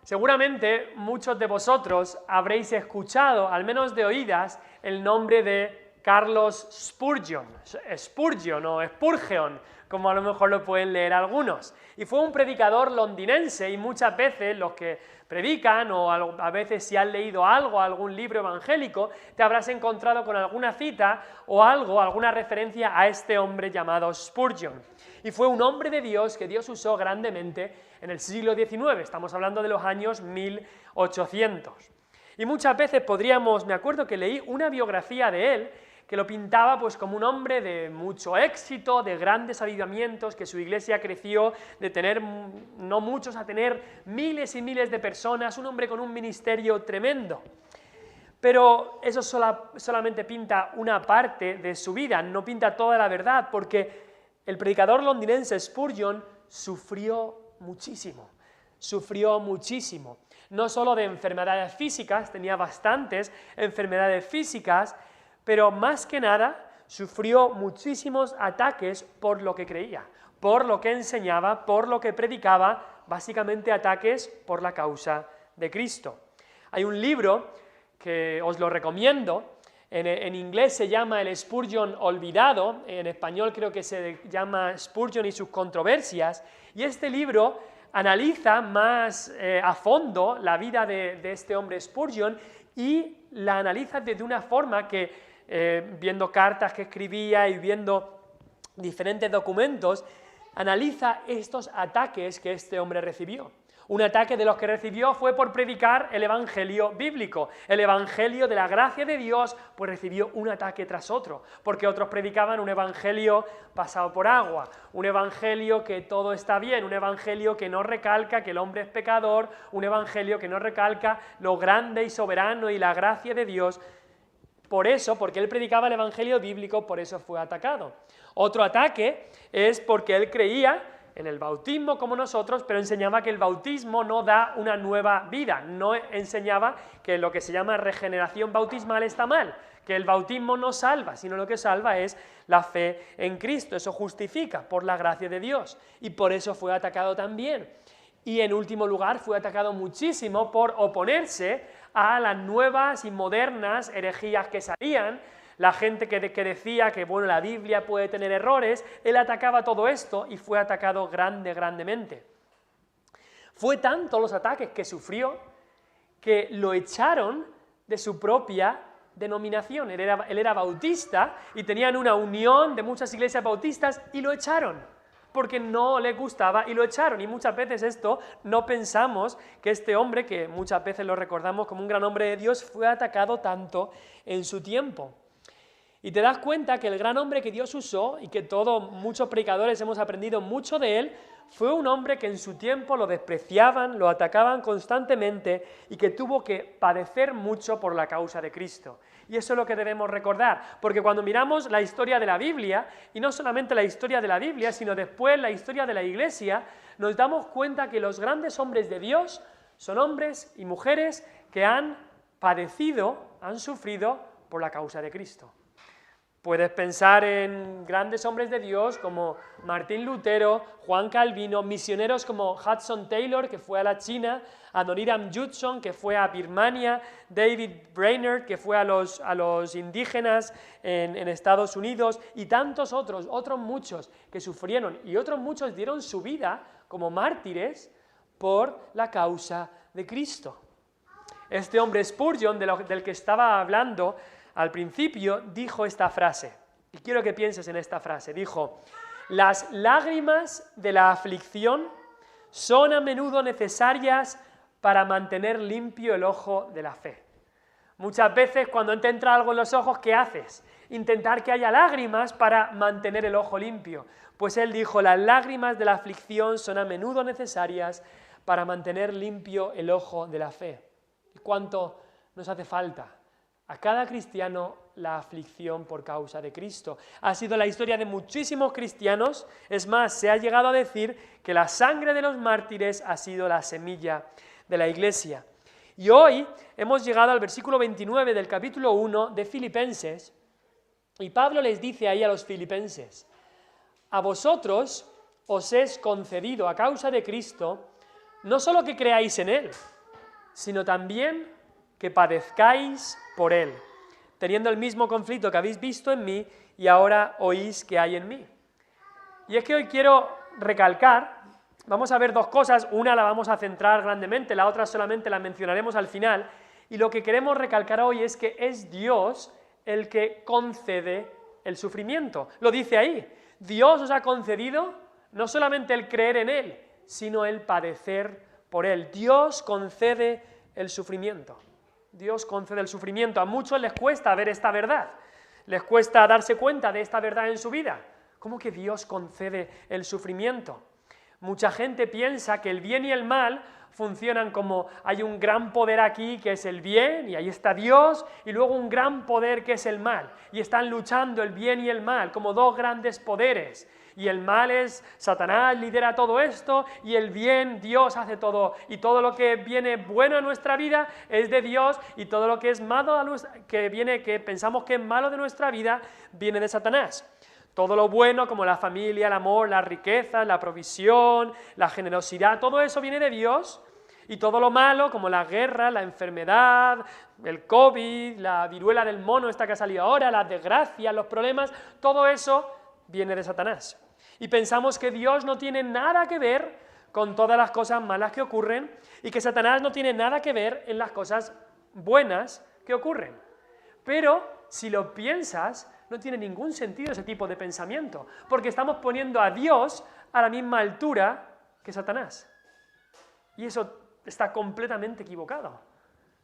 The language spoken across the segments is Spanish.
Seguramente muchos de vosotros habréis escuchado, al menos de oídas, el nombre de Carlos Spurgeon, Spurgeon o Spurgeon, como a lo mejor lo pueden leer algunos. Y fue un predicador londinense, y muchas veces los que predican, o a veces si has leído algo, algún libro evangélico, te habrás encontrado con alguna cita o algo, alguna referencia a este hombre llamado Spurgeon. Y fue un hombre de Dios que Dios usó grandemente en el siglo XIX, estamos hablando de los años 1800. Y muchas veces me acuerdo que leí una biografía de él, que lo pintaba pues como un hombre de mucho éxito, de grandes avivamientos, que su iglesia creció de tener, no muchos, a tener miles y miles de personas, un hombre con un ministerio tremendo. Pero eso solamente pinta una parte de su vida, no pinta toda la verdad, porque el predicador londinense Spurgeon sufrió muchísimo, no solo de enfermedades físicas, tenía bastantes enfermedades físicas, pero más que nada sufrió muchísimos ataques por lo que creía, por lo que enseñaba, por lo que predicaba, básicamente ataques por la causa de Cristo. Hay un libro que os lo recomiendo, en inglés se llama El Spurgeon olvidado, en español creo que se llama Spurgeon y sus controversias, y este libro analiza más a fondo la vida de este hombre Spurgeon y la analiza de una forma que, viendo cartas que escribía y viendo diferentes documentos, analiza estos ataques que este hombre recibió. Un ataque de los que recibió fue por predicar el evangelio bíblico, el evangelio de la gracia de Dios, pues recibió un ataque tras otro, porque otros predicaban un evangelio pasado por agua, un evangelio que todo está bien, un evangelio que no recalca que el hombre es pecador, un evangelio que no recalca lo grande y soberano y la gracia de Dios. Por eso, porque él predicaba el evangelio bíblico, por eso fue atacado. Otro ataque es porque él creía en el bautismo como nosotros, pero enseñaba que el bautismo no da una nueva vida, no enseñaba que lo que se llama regeneración bautismal está mal, que el bautismo no salva, sino lo que salva es la fe en Cristo, eso justifica por la gracia de Dios, y por eso fue atacado también. Y en último lugar fue atacado muchísimo por oponerse a las nuevas y modernas herejías que salían, la gente que decía que bueno, la Biblia puede tener errores, él atacaba todo esto y fue atacado grandemente. Fue tanto los ataques que sufrió que lo echaron de su propia denominación. Él era bautista y tenían una unión de muchas iglesias bautistas y lo echaron porque no le gustaba y lo echaron. Y muchas veces esto no pensamos que este hombre, que muchas veces lo recordamos como un gran hombre de Dios, fue atacado tanto en su tiempo. Y te das cuenta que el gran hombre que Dios usó, y que muchos predicadores hemos aprendido mucho de él, fue un hombre que en su tiempo lo despreciaban, lo atacaban constantemente y que tuvo que padecer mucho por la causa de Cristo. Y eso es lo que debemos recordar, porque cuando miramos la historia de la Biblia, y no solamente la historia de la Biblia, sino después la historia de la Iglesia, nos damos cuenta que los grandes hombres de Dios son hombres y mujeres que han padecido, han sufrido por la causa de Cristo. Puedes pensar en grandes hombres de Dios como Martín Lutero, Juan Calvino, misioneros como Hudson Taylor, que fue a la China, Adoniram Judson, que fue a Birmania, David Brainerd, que fue a los indígenas en Estados Unidos, y tantos otros muchos que sufrieron, y otros muchos dieron su vida como mártires por la causa de Cristo. Este hombre Spurgeon, del que estaba hablando al principio, dijo esta frase, y quiero que pienses en esta frase, dijo: las lágrimas de la aflicción son a menudo necesarias para mantener limpio el ojo de la fe. Muchas veces cuando te entra algo en los ojos, ¿qué haces? Intentar que haya lágrimas para mantener el ojo limpio. Pues él dijo: las lágrimas de la aflicción son a menudo necesarias para mantener limpio el ojo de la fe. ¿Y cuánto nos hace falta a cada cristiano la aflicción por causa de Cristo? Ha sido la historia de muchísimos cristianos, es más, se ha llegado a decir que la sangre de los mártires ha sido la semilla de la Iglesia. Y hoy hemos llegado al versículo 29 del capítulo 1 de Filipenses, y Pablo les dice ahí a los filipenses: a vosotros os es concedido a causa de Cristo no solo que creáis en Él, sino también que padezcáis por él, teniendo el mismo conflicto que habéis visto en mí y ahora oís que hay en mí. Y es que hoy quiero recalcar, vamos a ver dos cosas, una la vamos a centrar grandemente, la otra solamente la mencionaremos al final, y lo que queremos recalcar hoy es que es Dios el que concede el sufrimiento. Lo dice ahí, Dios os ha concedido no solamente el creer en Él, sino el padecer por Él. Dios concede el sufrimiento. Dios concede el sufrimiento. A muchos les cuesta ver esta verdad, les cuesta darse cuenta de esta verdad en su vida. ¿Cómo que Dios concede el sufrimiento? Mucha gente piensa que el bien y el mal funcionan como hay un gran poder aquí que es el bien y ahí está Dios y luego un gran poder que es el mal y están luchando el bien y el mal como dos grandes poderes y el mal es Satanás lidera todo esto y el bien Dios hace todo y todo lo que viene bueno a nuestra vida es de Dios y todo lo que es malo que pensamos que es malo de nuestra vida viene de Satanás. Todo lo bueno, como la familia, el amor, la riqueza, la provisión, la generosidad, todo eso viene de Dios. Y todo lo malo, como la guerra, la enfermedad, el COVID, la viruela del mono, esta que ha salido ahora, las desgracias, los problemas, todo eso viene de Satanás. Y pensamos que Dios no tiene nada que ver con todas las cosas malas que ocurren y que Satanás no tiene nada que ver en las cosas buenas que ocurren. Pero, si lo piensas, no tiene ningún sentido ese tipo de pensamiento, porque estamos poniendo a Dios a la misma altura que Satanás. Y eso está completamente equivocado.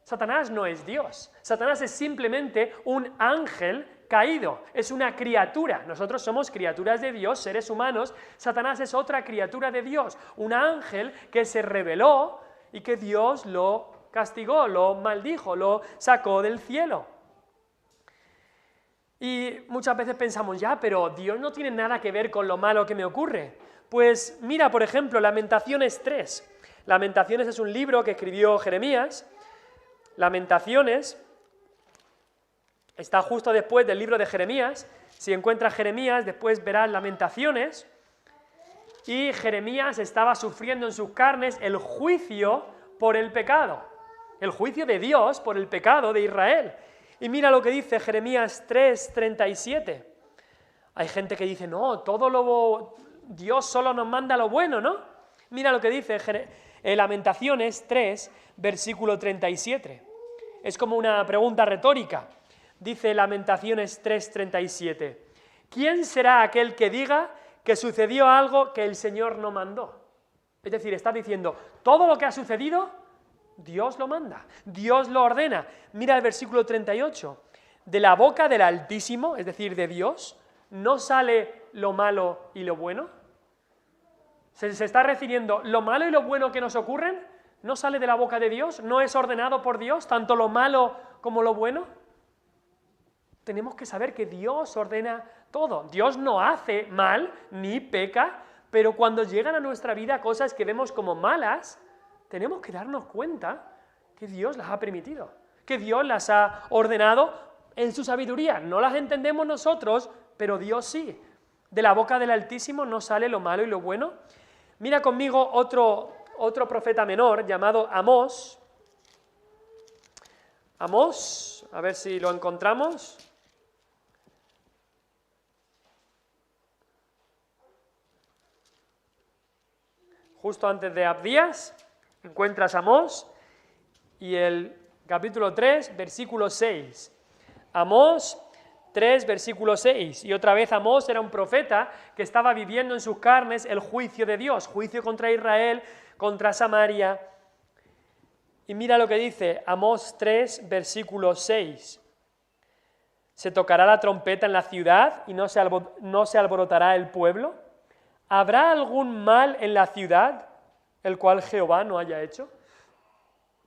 Satanás no es Dios. Satanás es simplemente un ángel caído, es una criatura. Nosotros somos criaturas de Dios, seres humanos. Satanás es otra criatura de Dios, un ángel que se rebeló y que Dios lo castigó, lo maldijo, lo sacó del cielo. Y muchas veces pensamos, ya, pero Dios no tiene nada que ver con lo malo que me ocurre. Pues mira, por ejemplo, Lamentaciones 3. Lamentaciones es un libro que escribió Jeremías. Lamentaciones está justo después del libro de Jeremías. Si encuentras Jeremías, después verás Lamentaciones. Y Jeremías estaba sufriendo en sus carnes el juicio por el pecado. El juicio de Dios por el pecado de Israel. Y mira lo que dice Jeremías 3:37. Hay gente que dice, no, Dios solo nos manda lo bueno, ¿no? Mira lo que dice Lamentaciones 3, versículo 37. Es como una pregunta retórica. Dice Lamentaciones 3:37. ¿Quién será aquel que diga que sucedió algo que el Señor no mandó? Es decir, está diciendo, todo lo que ha sucedido Dios lo manda, Dios lo ordena. Mira el versículo 38. De la boca del Altísimo, es decir, de Dios, no sale lo malo y lo bueno. Se está refiriendo, lo malo y lo bueno que nos ocurren, no sale de la boca de Dios, no es ordenado por Dios, tanto lo malo como lo bueno. Tenemos que saber que Dios ordena todo. Dios no hace mal, ni peca, pero cuando llegan a nuestra vida cosas que vemos como malas, tenemos que darnos cuenta que Dios las ha permitido, que Dios las ha ordenado en su sabiduría. No las entendemos nosotros, pero Dios sí. De la boca del Altísimo no sale lo malo y lo bueno. Mira conmigo otro profeta menor llamado Amós. Amós, a ver si lo encontramos. Justo antes de Abdías. Encuentras Amós y el capítulo 3, versículo 6. Amós 3, versículo 6. Y otra vez Amós era un profeta que estaba viviendo en sus carnes el juicio de Dios, juicio contra Israel, contra Samaria. Y mira lo que dice Amós 3, versículo 6. ¿Se tocará la trompeta en la ciudad y no se alborotará el pueblo? ¿Habrá algún mal en la ciudad el cual Jehová no haya hecho?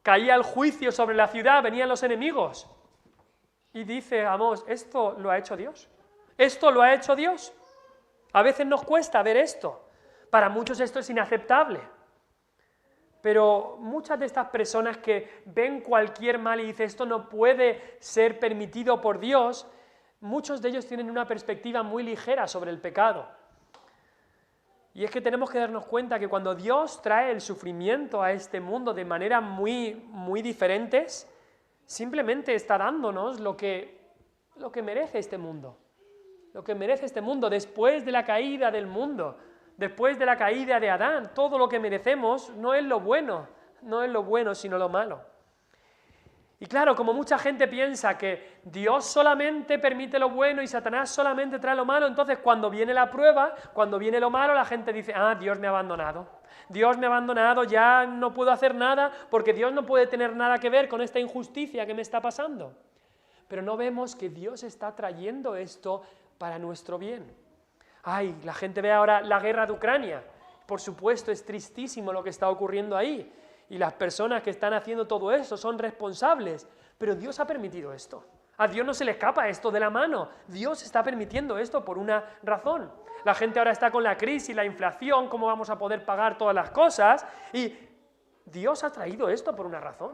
Caía el juicio sobre la ciudad, venían los enemigos. Y dice Amós, ¿esto lo ha hecho Dios? ¿Esto lo ha hecho Dios? A veces nos cuesta ver esto. Para muchos esto es inaceptable. Pero muchas de estas personas que ven cualquier mal y dicen esto no puede ser permitido por Dios, muchos de ellos tienen una perspectiva muy ligera sobre el pecado. Y es que tenemos que darnos cuenta que cuando Dios trae el sufrimiento a este mundo de maneras muy diferentes, simplemente está dándonos lo que merece este mundo. Lo que merece este mundo después de la caída del mundo, después de la caída de Adán. Todo lo que merecemos no es lo bueno, sino lo malo. Y claro, como mucha gente piensa que Dios solamente permite lo bueno y Satanás solamente trae lo malo, entonces cuando viene la prueba, cuando viene lo malo, la gente dice, Dios me ha abandonado. Dios me ha abandonado, ya no puedo hacer nada porque Dios no puede tener nada que ver con esta injusticia que me está pasando. Pero no vemos que Dios está trayendo esto para nuestro bien. La gente ve ahora la guerra de Ucrania. Por supuesto, es tristísimo lo que está ocurriendo ahí. Y las personas que están haciendo todo esto son responsables, pero Dios ha permitido esto. A Dios no se le escapa esto de la mano. Dios está permitiendo esto por una razón. La gente ahora está con la crisis, la inflación, cómo vamos a poder pagar todas las cosas, y Dios ha traído esto por una razón.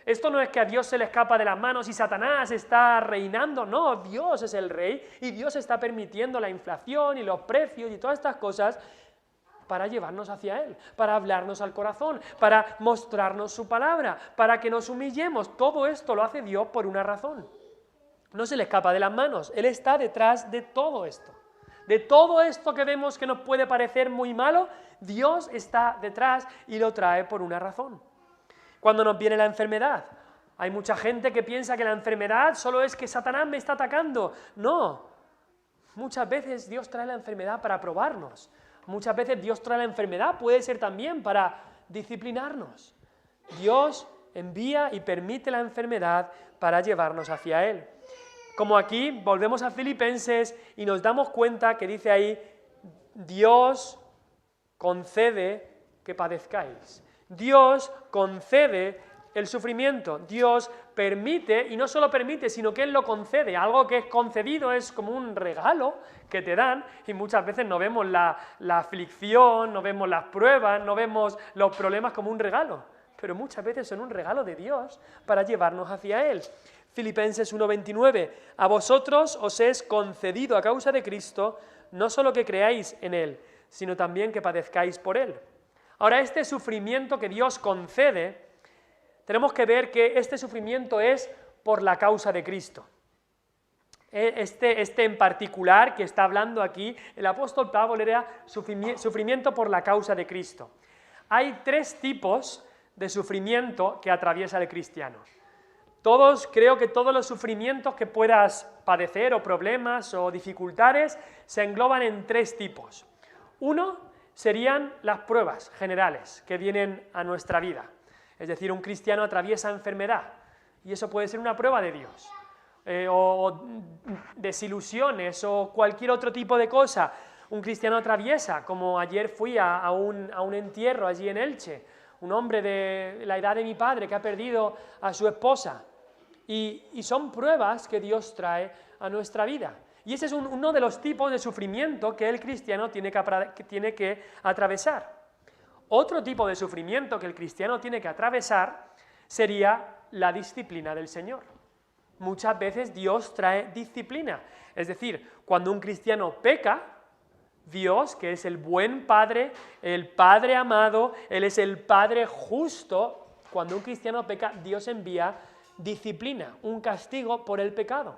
Esto no es que a Dios se le escapa de las manos y Satanás está reinando, no, Dios es el rey y Dios está permitiendo la inflación y los precios y todas estas cosas para llevarnos hacia Él, para hablarnos al corazón, para mostrarnos su palabra, para que nos humillemos. Todo esto lo hace Dios por una razón. No se le escapa de las manos, Él está detrás de todo esto. De todo esto que vemos que nos puede parecer muy malo, Dios está detrás y lo trae por una razón. Cuando nos viene la enfermedad, hay mucha gente que piensa que la enfermedad solo es que Satanás me está atacando. No, muchas veces Dios trae la enfermedad para probarnos. Muchas veces Dios trae la enfermedad, puede ser también para disciplinarnos. Dios envía y permite la enfermedad para llevarnos hacia Él. Como aquí, volvemos a Filipenses y nos damos cuenta que dice ahí, Dios concede que padezcáis. Dios concede el sufrimiento, Dios permite, y no solo permite, sino que Él lo concede. Algo que es concedido es como un regalo que te dan, y muchas veces no vemos la aflicción, no vemos las pruebas, no vemos los problemas como un regalo, pero muchas veces son un regalo de Dios para llevarnos hacia Él. Filipenses 1:29, a vosotros os es concedido a causa de Cristo, no solo que creáis en Él, sino también que padezcáis por Él. Ahora, este sufrimiento que Dios concede, tenemos que ver que este sufrimiento es por la causa de Cristo. Este en particular que está hablando aquí, el apóstol Pablo era sufrimiento por la causa de Cristo. Hay 3 tipos de sufrimiento que atraviesa el cristiano. Creo que todos los sufrimientos que puedas padecer, o problemas, o dificultades, se engloban en 3 tipos. Uno serían las pruebas generales que vienen a nuestra vida. Es decir, un cristiano atraviesa enfermedad, y eso puede ser una prueba de Dios, o desilusiones, o cualquier otro tipo de cosa. Un cristiano atraviesa, como ayer fui a un entierro allí en Elche, un hombre de la edad de mi padre que ha perdido a su esposa, y son pruebas que Dios trae a nuestra vida. Y ese es uno de los tipos de sufrimiento que el cristiano tiene que atravesar. Otro tipo de sufrimiento que el cristiano tiene que atravesar sería la disciplina del Señor. Muchas veces Dios trae disciplina. Es decir, cuando un cristiano peca, Dios, que es el buen Padre, el Padre amado, Él es el Padre justo, cuando un cristiano peca, Dios envía disciplina, un castigo por el pecado.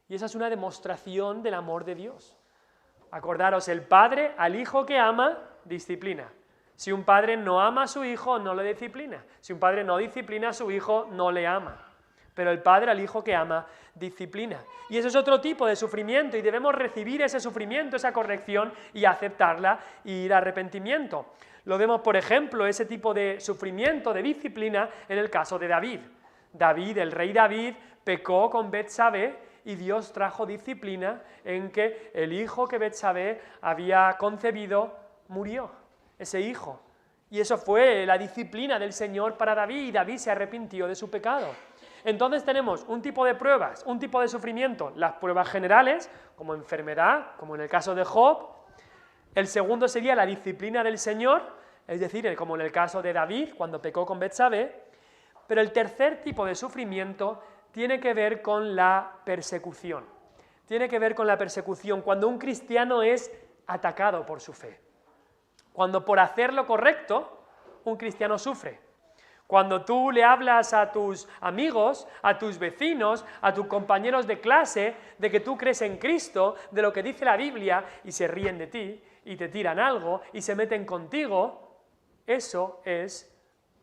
Y esa es una demostración del amor de Dios. Acordaros, el padre al hijo que ama, disciplina. Si un padre no ama a su hijo, no le disciplina. Si un padre no disciplina a su hijo, no le ama. Pero el padre al hijo que ama, disciplina. Y eso es otro tipo de sufrimiento, y debemos recibir ese sufrimiento, esa corrección, y aceptarla, y ir a arrepentimiento. Lo vemos, por ejemplo, ese tipo de sufrimiento, de disciplina, en el caso de David. El rey David, pecó con Betsabé, y Dios trajo disciplina en que el hijo que Betsabé había concebido murió, ese hijo. Y eso fue la disciplina del Señor para David, y David se arrepintió de su pecado. Entonces tenemos un tipo de pruebas, un tipo de sufrimiento, las pruebas generales, como enfermedad, como en el caso de Job. El segundo sería la disciplina del Señor, es decir, como en el caso de David, cuando pecó con Betsabé. Pero el tercer tipo de sufrimiento tiene que ver con la persecución. Tiene que ver con la persecución, cuando un cristiano es atacado por su fe. Cuando por hacer lo correcto, un cristiano sufre. Cuando tú le hablas a tus amigos, a tus vecinos, a tus compañeros de clase, de que tú crees en Cristo, de lo que dice la Biblia, y se ríen de ti, y te tiran algo, y se meten contigo, eso es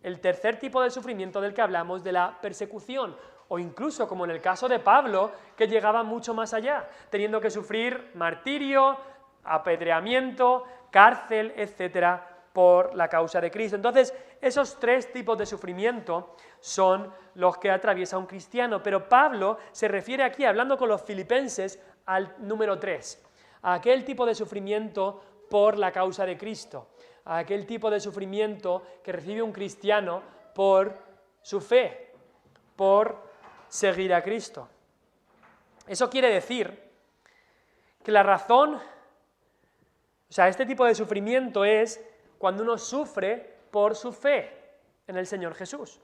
el tercer tipo de sufrimiento del que hablamos, de la persecución, o incluso como en el caso de Pablo, que llegaba mucho más allá, teniendo que sufrir martirio, apedreamiento, cárcel, etcétera, por la causa de Cristo. Entonces, esos tres tipos de sufrimiento son los que atraviesa un cristiano, pero Pablo se refiere aquí, hablando con los filipenses, al número 3, a aquel tipo de sufrimiento por la causa de Cristo, a aquel tipo de sufrimiento que recibe un cristiano por su fe, por seguir a Cristo. Eso quiere decir que la razón, o sea, este tipo de sufrimiento es cuando uno sufre por su fe en el Señor Jesús.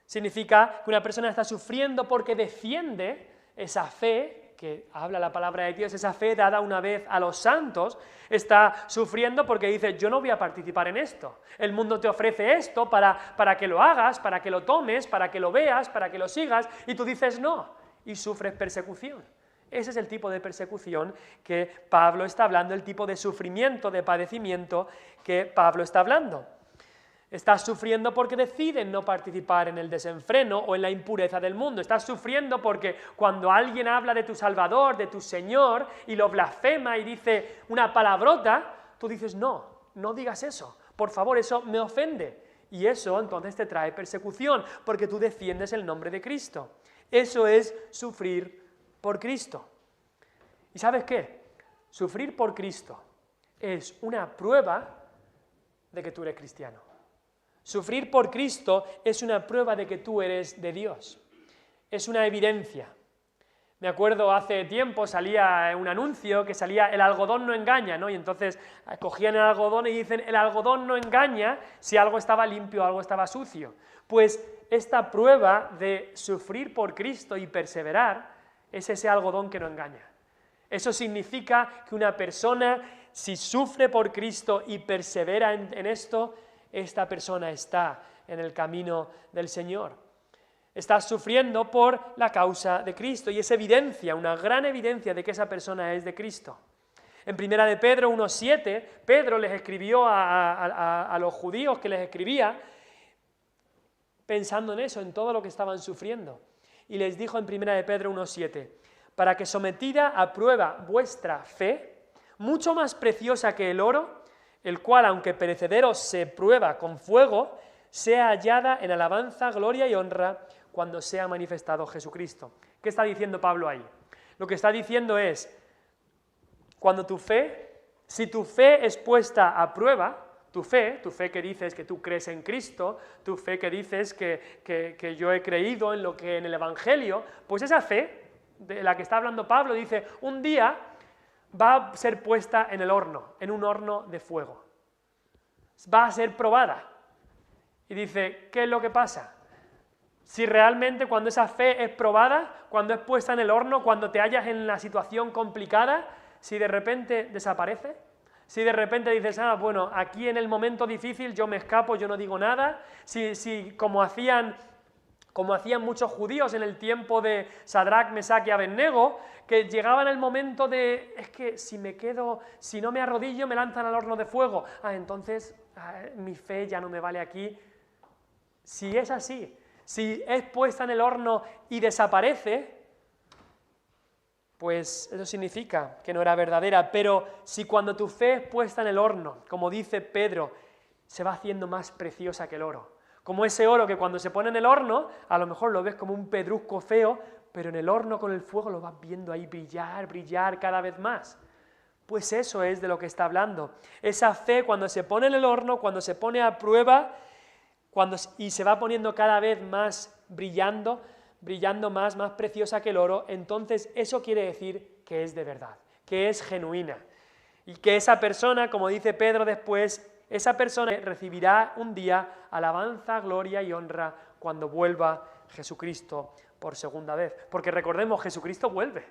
Significa que una persona está sufriendo porque defiende esa fe, que habla la palabra de Dios, esa fe dada una vez a los santos, está sufriendo porque dice, yo no voy a participar en esto. El mundo te ofrece esto para que lo hagas, para que lo tomes, para que lo veas, para que lo sigas, y tú dices no, y sufres persecución. Ese es el tipo de persecución que Pablo está hablando, el tipo de sufrimiento, de padecimiento que Pablo está hablando. Estás sufriendo porque deciden no participar en el desenfreno o en la impureza del mundo. Estás sufriendo porque cuando alguien habla de tu Salvador, de tu Señor, y lo blasfema y dice una palabrota, tú dices, no, no digas eso, por favor, eso me ofende. Y eso entonces te trae persecución, porque tú defiendes el nombre de Cristo. Eso es sufrir por Cristo. ¿Y sabes qué? Sufrir por Cristo es una prueba de que tú eres cristiano. Sufrir por Cristo es una prueba de que tú eres de Dios. Es una evidencia. Me acuerdo hace tiempo salía un anuncio que salía el algodón no engaña, ¿no? Y entonces cogían el algodón y dicen el algodón no engaña si algo estaba limpio o algo estaba sucio. Pues esta prueba de sufrir por Cristo y perseverar es ese algodón que no engaña. Eso significa que una persona, si sufre por Cristo y persevera en esto, esta persona está en el camino del Señor. Está sufriendo por la causa de Cristo y es evidencia, una gran evidencia de que esa persona es de Cristo. En 1 de Pedro 1:7, Pedro les escribió a los judíos que les escribía pensando en eso, en todo lo que estaban sufriendo. Y les dijo en 1 de Pedro 1:7, para que sometida a prueba vuestra fe, mucho más preciosa que el oro, el cual, aunque perecedero se prueba con fuego, sea hallada en alabanza, gloria y honra cuando sea manifestado Jesucristo. ¿Qué está diciendo Pablo ahí? Lo que está diciendo es, cuando tu fe, si tu fe es puesta a prueba, tu fe que dices que tú crees en Cristo, tu fe que dices que yo he creído en el Evangelio, pues esa fe de la que está hablando Pablo dice, un día va a ser puesta en el horno, en un horno de fuego. Va a ser probada. Y dice, ¿qué es lo que pasa? Si realmente cuando esa fe es probada, cuando es puesta en el horno, cuando te hallas en la situación complicada, si de repente desaparece, si de repente dices, bueno, aquí en el momento difícil yo me escapo, yo no digo nada, si como hacían muchos judíos en el tiempo de Sadrac, Mesac y Abednego, que llegaban el momento de, es que si no me arrodillo me lanzan al horno de fuego, entonces mi fe ya no me vale aquí. Si es así, si es puesta en el horno y desaparece, pues eso significa que no era verdadera, pero si cuando tu fe es puesta en el horno, como dice Pedro, se va haciendo más preciosa que el oro, como ese oro que cuando se pone en el horno, a lo mejor lo ves como un pedrusco feo, pero en el horno con el fuego lo vas viendo ahí brillar, brillar cada vez más. Pues eso es de lo que está hablando. Esa fe cuando se pone en el horno, cuando se pone a prueba, y se va poniendo cada vez más brillando más preciosa que el oro, entonces eso quiere decir que es de verdad, que es genuina. Y que esa persona, como dice Pedro después, esa persona recibirá un día alabanza, gloria y honra cuando vuelva Jesucristo por segunda vez. Porque recordemos, Jesucristo vuelve.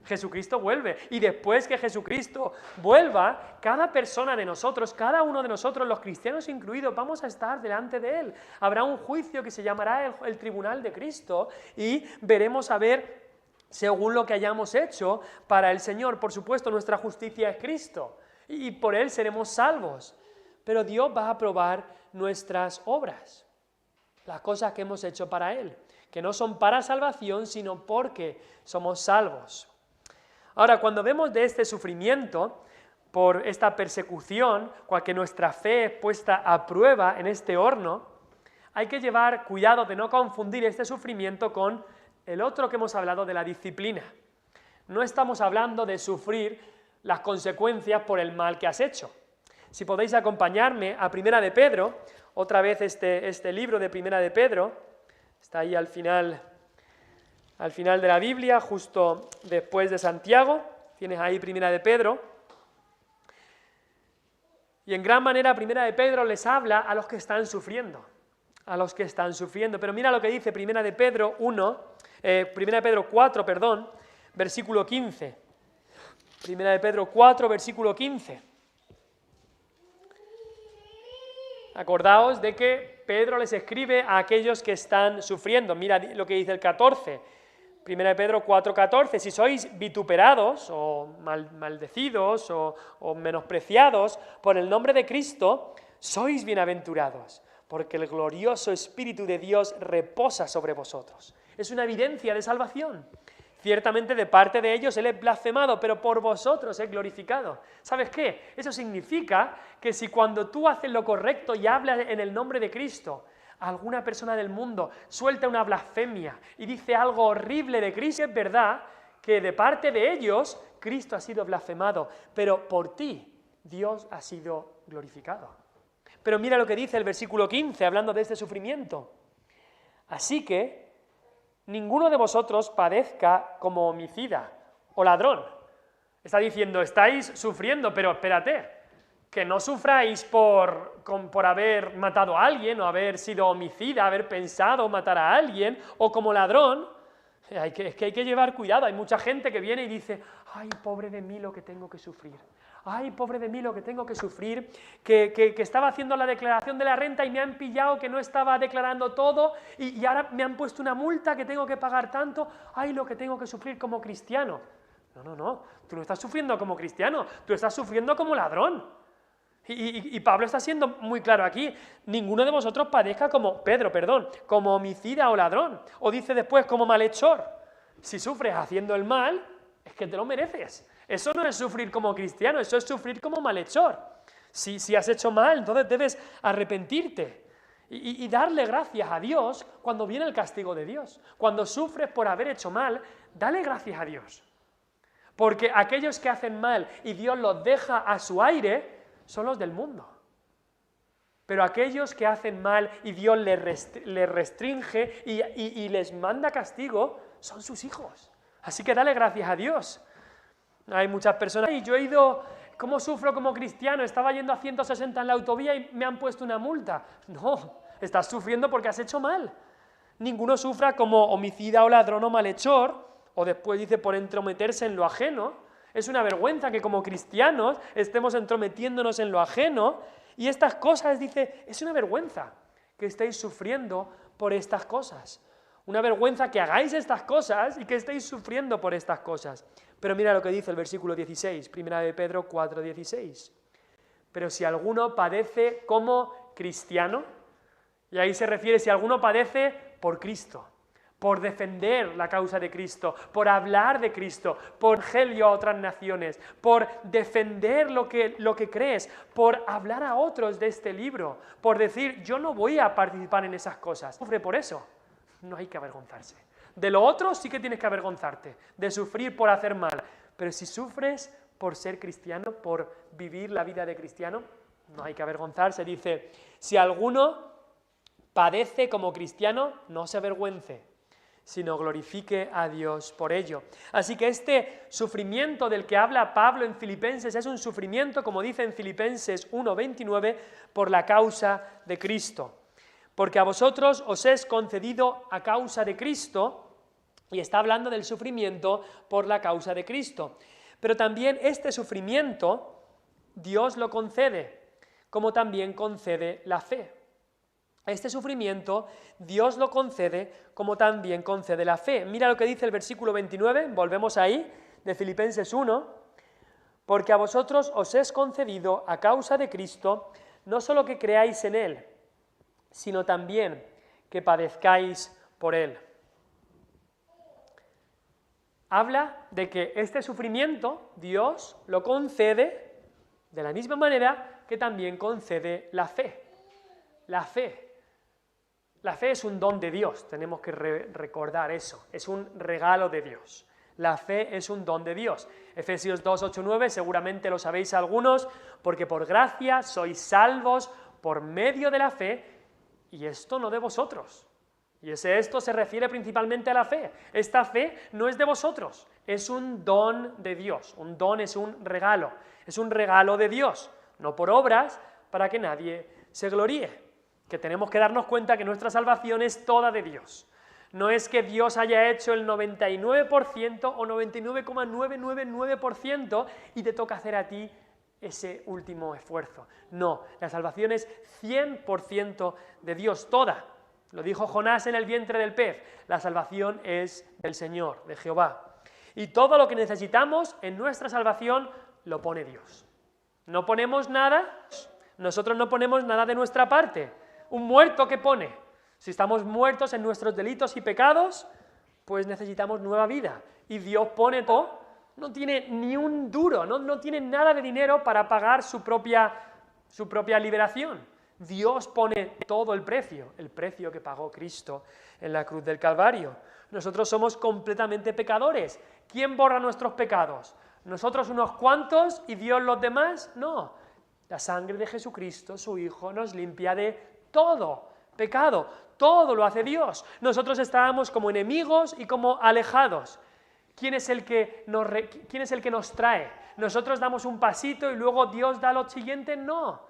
Jesucristo vuelve. Y después que Jesucristo vuelva, cada persona de nosotros, cada uno de nosotros, los cristianos incluidos, vamos a estar delante de Él. Habrá un juicio que se llamará el tribunal de Cristo y veremos a ver, según lo que hayamos hecho para el Señor. Por supuesto, nuestra justicia es Cristo y por Él seremos salvos. Pero Dios va a probar nuestras obras, las cosas que hemos hecho para Él, que no son para salvación, sino porque somos salvos. Ahora, cuando vemos de este sufrimiento, por esta persecución, que nuestra fe es puesta a prueba en este horno, hay que llevar cuidado de no confundir este sufrimiento con el otro que hemos hablado de la disciplina. No estamos hablando de sufrir las consecuencias por el mal que has hecho. Si podéis acompañarme a Primera de Pedro, otra vez este libro de Primera de Pedro, está ahí al final de la Biblia, justo después de Santiago, tienes ahí Primera de Pedro, y en gran manera Primera de Pedro les habla a los que están sufriendo, pero mira lo que dice Primera de Pedro 4, versículo 15. Primera de Pedro 4, versículo 15. Acordaos de que Pedro les escribe a aquellos que están sufriendo. Mira lo que dice el 14. Primera de Pedro 4:14, si sois vituperados o maldecidos o menospreciados por el nombre de Cristo, sois bienaventurados, porque el glorioso Espíritu de Dios reposa sobre vosotros. Es una evidencia de salvación. Ciertamente de parte de ellos Él es blasfemado, pero por vosotros es glorificado. ¿Sabes qué? Eso significa que si cuando tú haces lo correcto y hablas en el nombre de Cristo, alguna persona del mundo suelta una blasfemia y dice algo horrible de Cristo, es verdad que de parte de ellos Cristo ha sido blasfemado, pero por ti Dios ha sido glorificado. Pero mira lo que dice el versículo 15, hablando de este sufrimiento. Así que ninguno de vosotros padezca como homicida o ladrón. Está diciendo, estáis sufriendo, pero espérate, que no sufráis por haber matado a alguien, o haber sido homicida, haber pensado matar a alguien, o como ladrón. Es que hay que llevar cuidado. Hay mucha gente que viene y dice, ay, pobre de mí lo que tengo que sufrir. Ay, pobre de mí lo que tengo que sufrir, que estaba haciendo la declaración de la renta y me han pillado que no estaba declarando todo y ahora me han puesto una multa que tengo que pagar tanto. Ay, lo que tengo que sufrir como cristiano. No, tú no estás sufriendo como cristiano, tú estás sufriendo como ladrón. Y Pablo está siendo muy claro aquí, ninguno de vosotros padezca como como homicida o ladrón, o dice después como malhechor. Si sufres haciendo el mal, es que te lo mereces. Eso no es sufrir como cristiano, eso es sufrir como malhechor. Si has hecho mal, entonces debes arrepentirte y darle gracias a Dios cuando viene el castigo de Dios. Cuando sufres por haber hecho mal, dale gracias a Dios. Porque aquellos que hacen mal y Dios los deja a su aire, son los del mundo. Pero aquellos que hacen mal y Dios les restringe y les manda castigo, son sus hijos. Así que dale gracias a Dios. Hay muchas personas, y yo he ido, ¿cómo sufro como cristiano? Estaba yendo a 160 en la autovía y me han puesto una multa. No, estás sufriendo porque has hecho mal. Ninguno sufra como homicida o ladrón o malhechor, o después dice por entrometerse en lo ajeno. Es una vergüenza que como cristianos estemos entrometiéndonos en lo ajeno y estas cosas, dice, es una vergüenza que estéis sufriendo por estas cosas. Una vergüenza que hagáis estas cosas y que estéis sufriendo por estas cosas. Pero mira lo que dice el versículo 16, Primera de Pedro 4:16. Pero si alguno padece como cristiano, y ahí se refiere si alguno padece por Cristo, por defender la causa de Cristo, por hablar de Cristo, por evangelio a otras naciones, por defender lo que crees, por hablar a otros de este libro, por decir, yo no voy a participar en esas cosas. Sufre por eso, no hay que avergonzarse. De lo otro sí que tienes que avergonzarte, de sufrir por hacer mal, pero si sufres por ser cristiano, por vivir la vida de cristiano, no hay que avergonzarse. Dice, si alguno padece como cristiano, no se avergüence, sino glorifique a Dios por ello. Así que este sufrimiento del que habla Pablo en Filipenses es un sufrimiento, como dice en Filipenses 1:29, por la causa de Cristo. Porque a vosotros os es concedido a causa de Cristo Y está hablando del sufrimiento por la causa de Cristo. Pero también este sufrimiento Dios lo concede, como también concede la fe. Este sufrimiento Dios lo concede como también concede la fe. Mira lo que dice el versículo 29, volvemos ahí, de Filipenses 1, porque a vosotros os es concedido a causa de Cristo, no solo que creáis en Él, sino también que padezcáis por Él. Habla de que este sufrimiento Dios lo concede de la misma manera que también concede la fe. La fe. La fe es un don de Dios, tenemos que recordar eso, es un regalo de Dios. La fe es un don de Dios. Efesios 2, 8, 9, seguramente lo sabéis algunos, porque por gracia sois salvos por medio de la fe, y esto no de vosotros. Y esto se refiere principalmente a la fe. Esta fe no es de vosotros, es un don de Dios. Un don es un regalo de Dios, no por obras, para que nadie se gloríe. Que tenemos que darnos cuenta que nuestra salvación es toda de Dios. No es que Dios haya hecho el 99% o 99,999% y te toca hacer a ti ese último esfuerzo. No, la salvación es 100% de Dios, toda. Lo dijo Jonás en el vientre del pez. La salvación es del Señor, de Jehová. Y todo lo que necesitamos en nuestra salvación lo pone Dios. No ponemos nada, nosotros no ponemos nada de nuestra parte. ¿Un muerto qué pone? Si estamos muertos en nuestros delitos y pecados, pues necesitamos nueva vida. Y Dios pone todo, no tiene ni un duro, no tiene nada de dinero para pagar su propia liberación. Dios pone todo el precio que pagó Cristo en la cruz del Calvario. Nosotros somos completamente pecadores. ¿Quién borra nuestros pecados? ¿Nosotros unos cuantos y Dios los demás? No. La sangre de Jesucristo, su Hijo, nos limpia de todo pecado, todo lo hace Dios. Nosotros estábamos como enemigos y como alejados. ¿Quién es el que nos trae? ¿Nosotros damos un pasito y luego Dios da lo siguiente? No.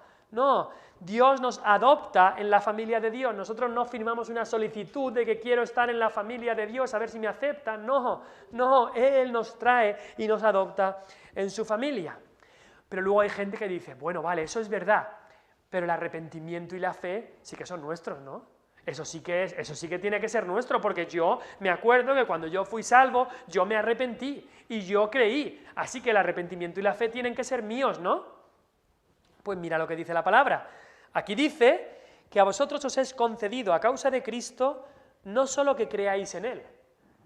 Dios nos adopta en la familia de Dios. Nosotros no firmamos una solicitud de que quiero estar en la familia de Dios a ver si me aceptan. No, Él nos trae y nos adopta en su familia. Pero luego hay gente que dice, bueno, vale, eso es verdad, pero el arrepentimiento y la fe sí que son nuestros, ¿no? Eso sí que tiene que ser nuestro, porque yo me acuerdo que cuando yo fui salvo, yo me arrepentí y yo creí. Así que el arrepentimiento y la fe tienen que ser míos, ¿no? Pues mira lo que dice la palabra. Aquí dice que a vosotros os es concedido a causa de Cristo no solo que creáis en Él.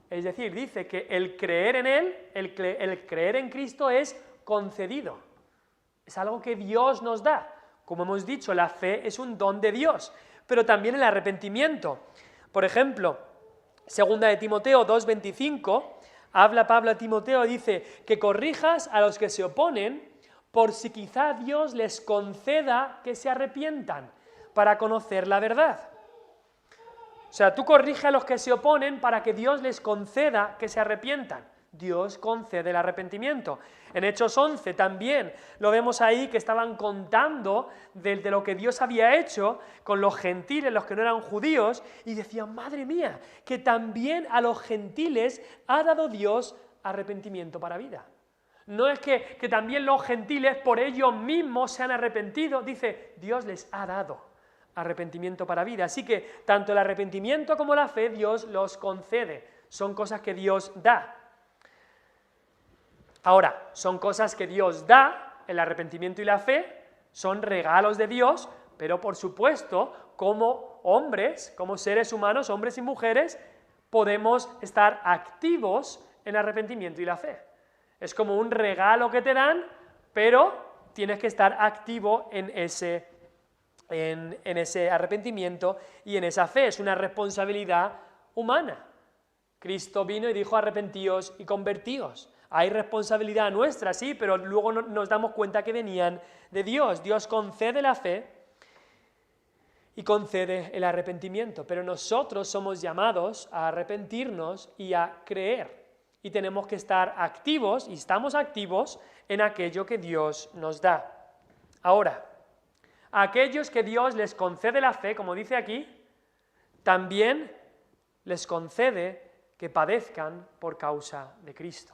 Es decir, dice que el creer en Él, el creer en Cristo es concedido. Es algo que Dios nos da. Como hemos dicho, la fe es un don de Dios, pero también el arrepentimiento. Por ejemplo, 2 de Timoteo 2:25, habla Pablo a Timoteo, dice que corrijas a los que se oponen por si quizá Dios les conceda que se arrepientan para conocer la verdad. O sea, tú corrige a los que se oponen para que Dios les conceda que se arrepientan. Dios concede el arrepentimiento. En Hechos 11 también lo vemos ahí que estaban contando de lo que Dios había hecho con los gentiles, los que no eran judíos, y decían, madre mía, que también a los gentiles ha dado Dios arrepentimiento para vida. No es que también los gentiles por ellos mismos se han arrepentido, dice, Dios les ha dado arrepentimiento para vida. Así que tanto el arrepentimiento como la fe Dios los concede, son cosas que Dios da. Ahora, son cosas que Dios da, el arrepentimiento y la fe, son regalos de Dios, pero por supuesto, como hombres, como seres humanos, hombres y mujeres, podemos estar activos en el arrepentimiento y la fe. Es como un regalo que te dan, pero tienes que estar activo en ese arrepentimiento y en esa fe. Es una responsabilidad humana. Cristo vino y dijo, arrepentíos y convertíos. Hay responsabilidad nuestra, sí, pero luego nos damos cuenta que venían de Dios. Dios concede la fe y concede el arrepentimiento, pero nosotros somos llamados a arrepentirnos y a creer. Y tenemos que estar activos, y estamos activos, en aquello que Dios nos da. Ahora, a aquellos que Dios les concede la fe, como dice aquí, también les concede que padezcan por causa de Cristo.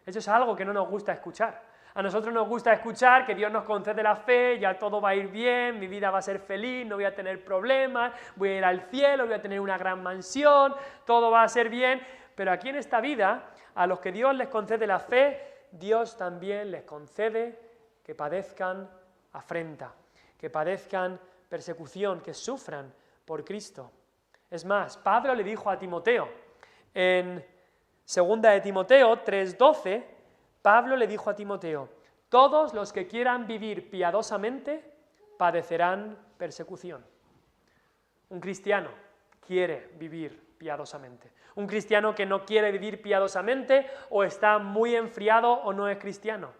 Eso es algo que no nos gusta escuchar. A nosotros nos gusta escuchar que Dios nos concede la fe, ya todo va a ir bien, mi vida va a ser feliz, no voy a tener problemas, voy a ir al cielo, voy a tener una gran mansión, todo va a ser bien. Pero aquí en esta vida, a los que Dios les concede la fe, Dios también les concede que padezcan afrenta, que padezcan persecución, que sufran por Cristo. Es más, Pablo le dijo a Timoteo, en 2 de Timoteo 3:12, Pablo le dijo a Timoteo, todos los que quieran vivir piadosamente padecerán persecución. Un cristiano quiere vivir piadosamente. Un cristiano que no quiere vivir piadosamente o está muy enfriado o no es cristiano.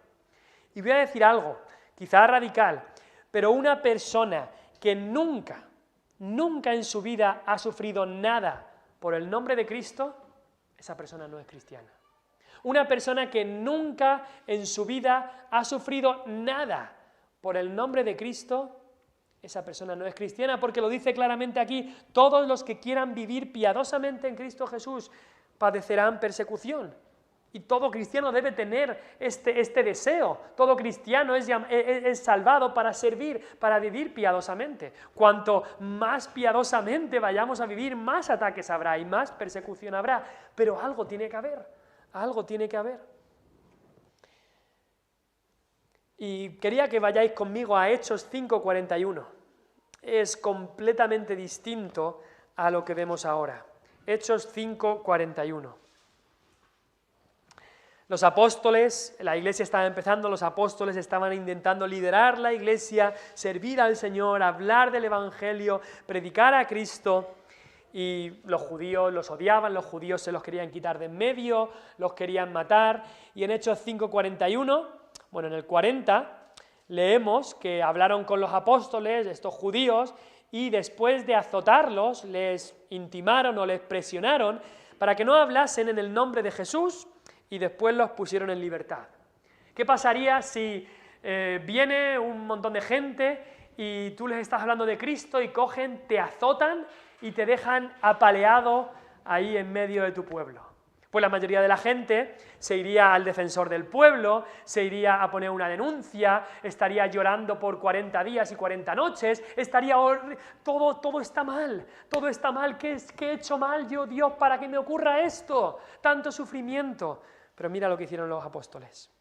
Y voy a decir algo, quizá radical, pero una persona que nunca en su vida ha sufrido nada por el nombre de Cristo, esa persona no es cristiana. Una persona que nunca en su vida ha sufrido nada por el nombre de Cristo, esa persona no es cristiana, porque lo dice claramente aquí, todos los que quieran vivir piadosamente en Cristo Jesús padecerán persecución. Y todo cristiano debe tener este deseo. Todo cristiano es salvado para servir, para vivir piadosamente. Cuanto más piadosamente vayamos a vivir, más ataques habrá y más persecución habrá. Pero algo tiene que haber. Algo tiene que haber. Y quería que vayáis conmigo a Hechos 5:41. Es completamente distinto a lo que vemos ahora. Hechos 5:41. Los apóstoles, la iglesia estaba empezando, los apóstoles estaban intentando liderar la iglesia, servir al Señor, hablar del Evangelio, predicar a Cristo. Y los judíos los odiaban, los judíos se los querían quitar de en medio, los querían matar. Y en Hechos 5:41, bueno, en el 40, leemos que hablaron con los apóstoles, estos judíos, y después de azotarlos, les intimaron o les presionaron para que no hablasen en el nombre de Jesús, y después los pusieron en libertad. ¿Qué pasaría si viene un montón de gente y tú les estás hablando de Cristo y cogen, te azotan y te dejan apaleado ahí en medio de tu pueblo? Pues la mayoría de la gente se iría al defensor del pueblo, se iría a poner una denuncia, estaría llorando por 40 días y 40 noches, estaría todo está mal, ¿qué he hecho mal yo, Dios, para que me ocurra esto? Tanto sufrimiento. Pero mira lo que hicieron los apóstoles.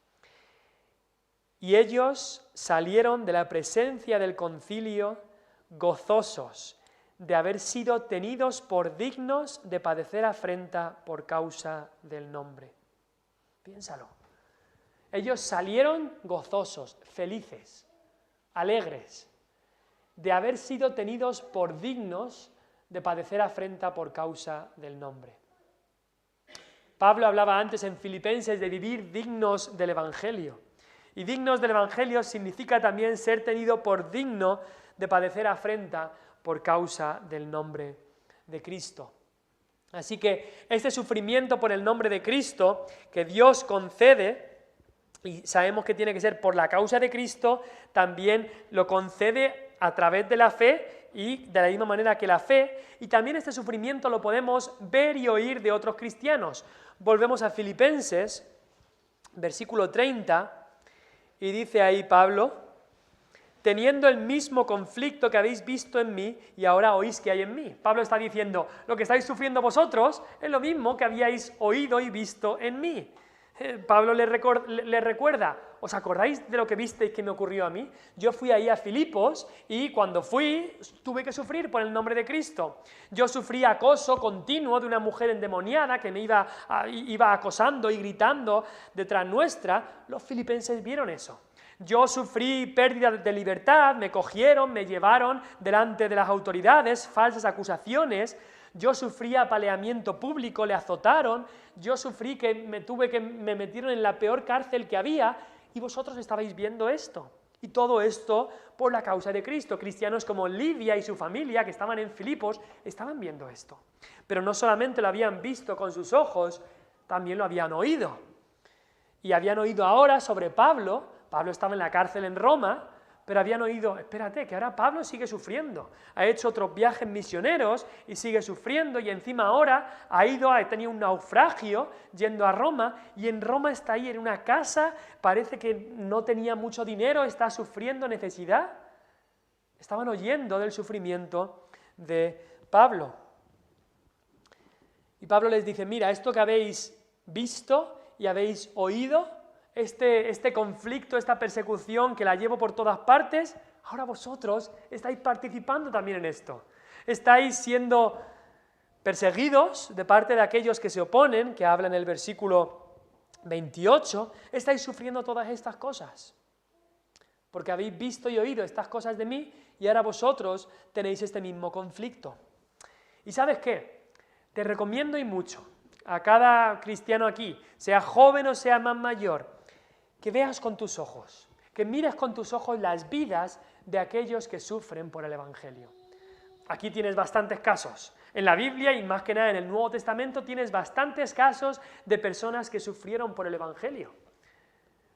Y ellos salieron de la presencia del concilio gozosos de haber sido tenidos por dignos de padecer afrenta por causa del nombre. Piénsalo. Ellos salieron gozosos, felices, alegres, de haber sido tenidos por dignos de padecer afrenta por causa del nombre. Pablo hablaba antes en Filipenses de vivir dignos del Evangelio. Y dignos del Evangelio significa también ser tenido por digno de padecer afrenta por causa del nombre de Cristo. Así que este sufrimiento por el nombre de Cristo que Dios concede, y sabemos que tiene que ser por la causa de Cristo, también lo concede a través de la fe y de la misma manera que la fe, y también este sufrimiento lo podemos ver y oír de otros cristianos. Volvemos a Filipenses, versículo 30, y dice ahí Pablo, teniendo el mismo conflicto que habéis visto en mí y ahora oís que hay en mí. Pablo está diciendo, lo que estáis sufriendo vosotros es lo mismo que habíais oído y visto en mí. Pablo le recuerda, ¿os acordáis de lo que visteis que me ocurrió a mí? Yo fui ahí a Filipos y cuando fui tuve que sufrir por el nombre de Cristo. Yo sufrí acoso continuo de una mujer endemoniada que me iba acosando y gritando detrás nuestra. Los filipenses vieron eso. Yo sufrí pérdida de libertad, me cogieron, me llevaron delante de las autoridades, falsas acusaciones. Yo sufrí apaleamiento público, le azotaron, yo sufrí que me metieron en la peor cárcel que había, y vosotros estabais viendo esto. Y todo esto por la causa de Cristo. Cristianos como Lidia y su familia, que estaban en Filipos, estaban viendo esto. Pero no solamente lo habían visto con sus ojos, también lo habían oído. Y habían oído ahora sobre Pablo. Pablo estaba en la cárcel en Roma, pero habían oído, espérate, que ahora Pablo sigue sufriendo, ha hecho otros viajes misioneros y sigue sufriendo, y encima ahora ha tenido un naufragio yendo a Roma, y en Roma está ahí en una casa, parece que no tenía mucho dinero, está sufriendo necesidad. Estaban oyendo del sufrimiento de Pablo. Y Pablo les dice, mira, esto que habéis visto y habéis oído, este conflicto, esta persecución que la llevo por todas partes, ahora vosotros estáis participando también en esto. Estáis siendo perseguidos de parte de aquellos que se oponen, que habla en el versículo 28, estáis sufriendo todas estas cosas. Porque habéis visto y oído estas cosas de mí y ahora vosotros tenéis este mismo conflicto. ¿Y sabes qué? Te recomiendo y mucho a cada cristiano aquí, sea joven o sea más mayor, que veas con tus ojos, que mires con tus ojos las vidas de aquellos que sufren por el Evangelio. Aquí tienes bastantes casos. En la Biblia y más que nada en el Nuevo Testamento tienes bastantes casos de personas que sufrieron por el Evangelio.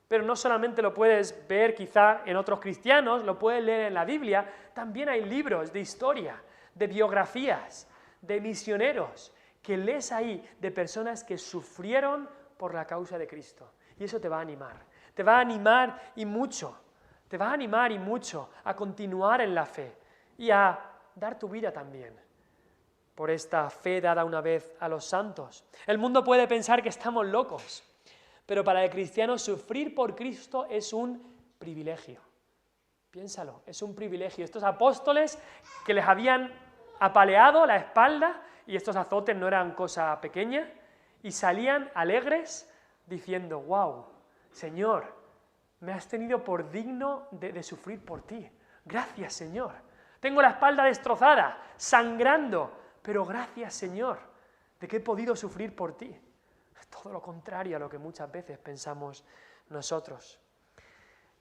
Pero no solamente lo puedes ver quizá en otros cristianos, lo puedes leer en la Biblia, también hay libros de historia, de biografías, de misioneros, que lees ahí de personas que sufrieron por la causa de Cristo. Y eso te va a animar. Te va a animar y mucho. Te va a animar y mucho a continuar en la fe y a dar tu vida también por esta fe dada una vez a los santos. El mundo puede pensar que estamos locos, pero para el cristiano sufrir por Cristo es un privilegio. Piénsalo, es un privilegio. Estos apóstoles que les habían apaleado la espalda, y estos azotes no eran cosa pequeña, y salían alegres diciendo, wow, Señor, me has tenido por digno de sufrir por ti. Gracias, Señor. Tengo la espalda destrozada, sangrando, pero gracias, Señor, de que he podido sufrir por ti. Es todo lo contrario a lo que muchas veces pensamos nosotros.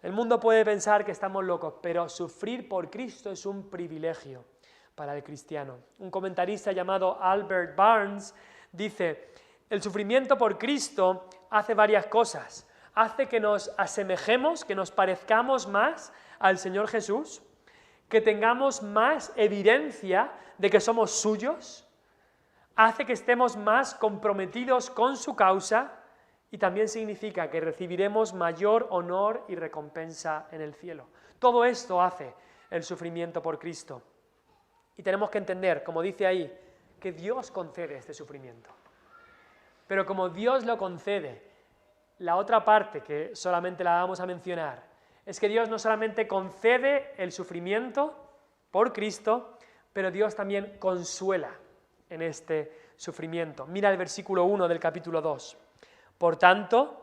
El mundo puede pensar que estamos locos, pero sufrir por Cristo es un privilegio para el cristiano. Un comentarista llamado Albert Barnes dice, el sufrimiento por Cristo hace varias cosas. Hace que nos asemejemos, que nos parezcamos más al Señor Jesús, que tengamos más evidencia de que somos suyos, hace que estemos más comprometidos con su causa y también significa que recibiremos mayor honor y recompensa en el cielo. Todo esto hace el sufrimiento por Cristo. Y tenemos que entender, como dice ahí, que Dios concede este sufrimiento. Pero como Dios lo concede, la otra parte que solamente la vamos a mencionar es que Dios no solamente concede el sufrimiento por Cristo, pero Dios también consuela en este sufrimiento. Mira el versículo 1 del capítulo 2. Por tanto,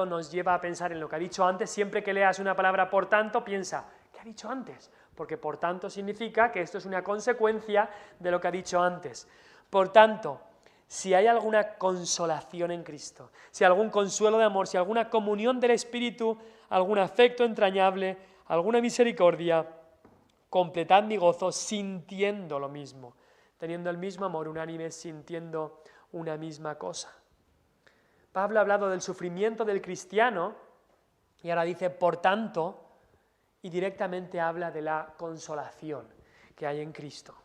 nos lleva a pensar en lo que ha dicho antes. Siempre que leas una palabra por tanto, piensa, ¿qué ha dicho antes? Porque por tanto significa que esto es una consecuencia de lo que ha dicho antes. Por tanto, si hay alguna consolación en Cristo, si hay algún consuelo de amor, si hay alguna comunión del Espíritu, algún afecto entrañable, alguna misericordia, completad mi gozo sintiendo lo mismo, teniendo el mismo amor unánime, sintiendo una misma cosa. Pablo ha hablado del sufrimiento del cristiano y ahora dice, por tanto, y directamente habla de la consolación que hay en Cristo.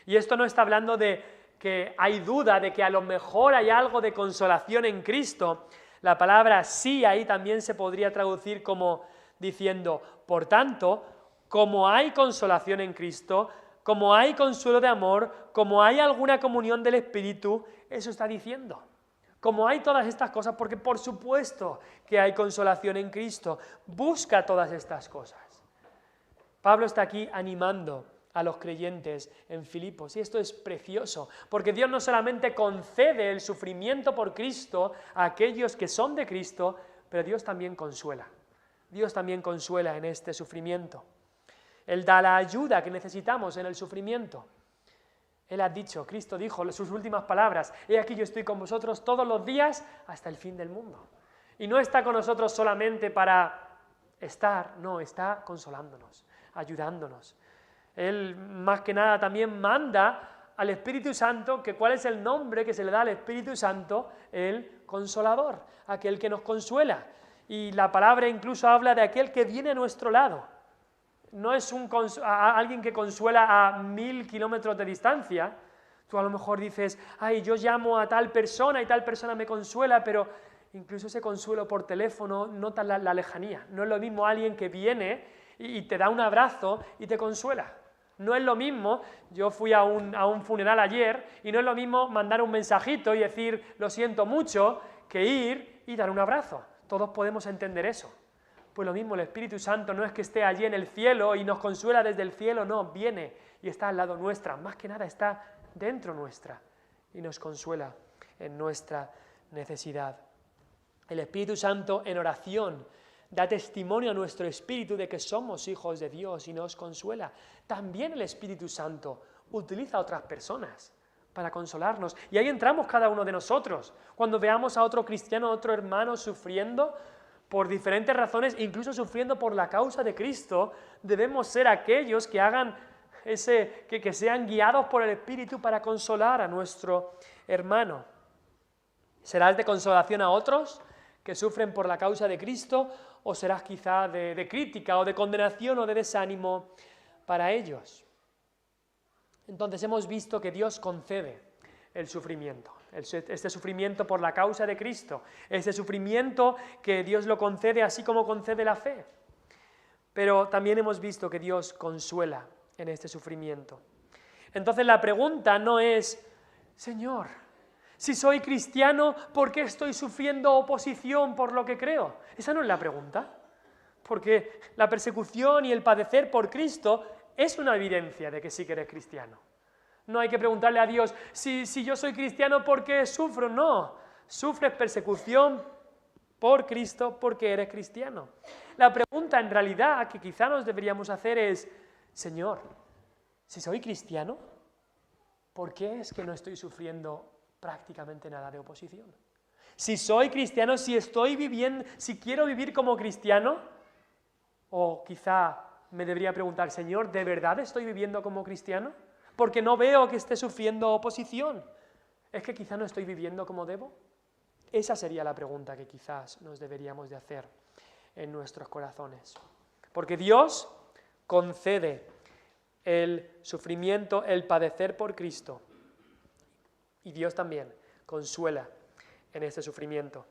Y esto no está hablando de que hay duda de que a lo mejor hay algo de consolación en Cristo. La palabra sí ahí también se podría traducir como diciendo, por tanto, como hay consolación en Cristo, como hay consuelo de amor, como hay alguna comunión del Espíritu, eso está diciendo. Como hay todas estas cosas, porque por supuesto que hay consolación en Cristo, busca todas estas cosas. Pablo está aquí animando a los creyentes en Filipos. Y esto es precioso, porque Dios no solamente concede el sufrimiento por Cristo a aquellos que son de Cristo, pero Dios también consuela. Dios también consuela en este sufrimiento. Él da la ayuda que necesitamos en el sufrimiento. Él ha dicho, Cristo dijo sus últimas palabras, he aquí yo estoy con vosotros todos los días hasta el fin del mundo. Y no está con nosotros solamente para estar, no, está consolándonos, ayudándonos. Él más que nada también manda al Espíritu Santo, que ¿cuál es el nombre que se le da al Espíritu Santo? El Consolador, aquel que nos consuela. Y la palabra incluso habla de aquel que viene a nuestro lado. No es alguien que consuela a 1000 kilómetros de distancia. Tú a lo mejor dices, ay, yo llamo a tal persona y tal persona me consuela, pero incluso ese consuelo por teléfono nota la lejanía. No es lo mismo alguien que viene y te da un abrazo y te consuela. No es lo mismo, yo fui a un funeral ayer, y no es lo mismo mandar un mensajito y decir, lo siento mucho, que ir y dar un abrazo. Todos podemos entender eso. Pues lo mismo, el Espíritu Santo no es que esté allí en el cielo y nos consuela desde el cielo, no, viene y está al lado nuestra, más que nada está dentro nuestra y nos consuela en nuestra necesidad. El Espíritu Santo en oración da testimonio a nuestro espíritu de que somos hijos de Dios y nos consuela. También el Espíritu Santo utiliza a otras personas para consolarnos. Y ahí entramos cada uno de nosotros. Cuando veamos a otro cristiano, a otro hermano sufriendo por diferentes razones, incluso sufriendo por la causa de Cristo, debemos ser aquellos que hagan que sean guiados por el Espíritu para consolar a nuestro hermano. ¿Serás de consolación a otros que sufren por la causa de Cristo, o serás quizá de crítica o de condenación o de desánimo para ellos? Entonces hemos visto que Dios concede el sufrimiento, este sufrimiento por la causa de Cristo, este sufrimiento que Dios lo concede así como concede la fe. Pero también hemos visto que Dios consuela en este sufrimiento. Entonces la pregunta no es, Señor, si soy cristiano, ¿por qué estoy sufriendo oposición por lo que creo? Esa no es la pregunta, porque la persecución y el padecer por Cristo es una evidencia de que sí que eres cristiano. No hay que preguntarle a Dios, si yo soy cristiano, ¿por qué sufro? No, sufres persecución por Cristo porque eres cristiano. La pregunta en realidad que quizá nos deberíamos hacer es, Señor, si soy cristiano, ¿por qué es que no estoy sufriendo prácticamente nada de oposición? Si soy cristiano, si quiero vivir como cristiano, o quizá me debería preguntar, Señor, ¿de verdad estoy viviendo como cristiano? Porque no veo que esté sufriendo oposición. ¿Es que quizá no estoy viviendo como debo? Esa sería la pregunta que quizás nos deberíamos de hacer en nuestros corazones. Porque Dios concede el sufrimiento, el padecer por Cristo. Y Dios también consuela en este sufrimiento.